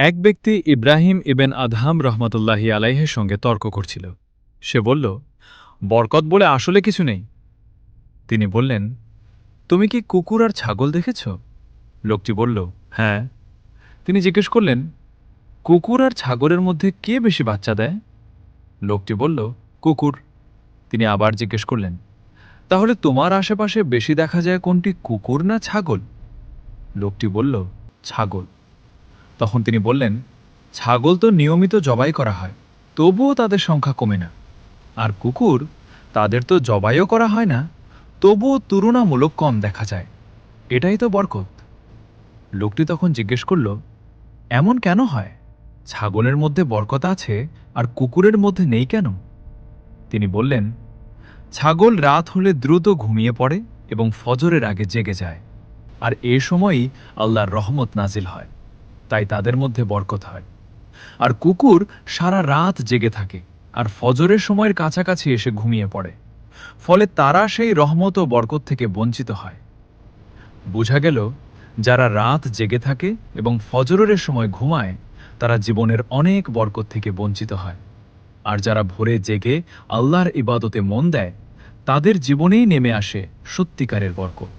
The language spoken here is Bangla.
এক ব্যক্তি ইব্রাহিম ইবেন আদহাম রহমতুল্লাহি আলাইহের সঙ্গে তর্ক করছিল। সে বলল, বরকত বলে আসলে কিছু নেই। তিনি বললেন, তুমি কি কুকুর আর ছাগল দেখেছ? লোকটি বলল, হ্যাঁ। তিনি জিজ্ঞেস করলেন, কুকুর আর ছাগলের মধ্যে কে বেশি বাচ্চা দেয়? লোকটি বলল, কুকুর। তিনি আবার জিজ্ঞেস করলেন, তাহলে তোমার আশেপাশে বেশি দেখা যায় কোনটি, কুকুর না ছাগল? লোকটি বলল, ছাগল। তখন তিনি বললেন, ছাগল তো নিয়মিত জবাই করা হয়, তবুও তাদের সংখ্যা কমে না। আর কুকুর, তাদের তো জবাইও করা হয় না, তবুও তুলনামূলক কম দেখা যায়। এটাই তো বরকত। লোকটি তখন জিজ্ঞেস করল, এমন কেন হয়? ছাগলের মধ্যে বরকত আছে আর কুকুরের মধ্যে নেই কেন? তিনি বললেন, ছাগল রাত হলে দ্রুত ঘুমিয়ে পড়ে এবং ফজরের আগে জেগে যায়, আর এ সময়ই আল্লাহর রহমত নাজিল হয়, তাই তাদের মধ্যে বরকত হয়। আর কুকুর সারা রাত জেগে থাকে আর ফজরের সময়ের কাছাকাছি এসে ঘুমিয়ে পড়ে, ফলে তারা সেই রহমত ও বরকত থেকে বঞ্চিত হয়। বোঝা গেল, যারা রাত জেগে থাকে এবং ফজরের সময় ঘুমায়, তারা জীবনের অনেক বরকত থেকে বঞ্চিত হয়। আর যারা ভোরে জেগে আল্লাহর ইবাদতে মন দেয়, তাদের জীবনেই নেমে আসে সত্যিকারের বরকত।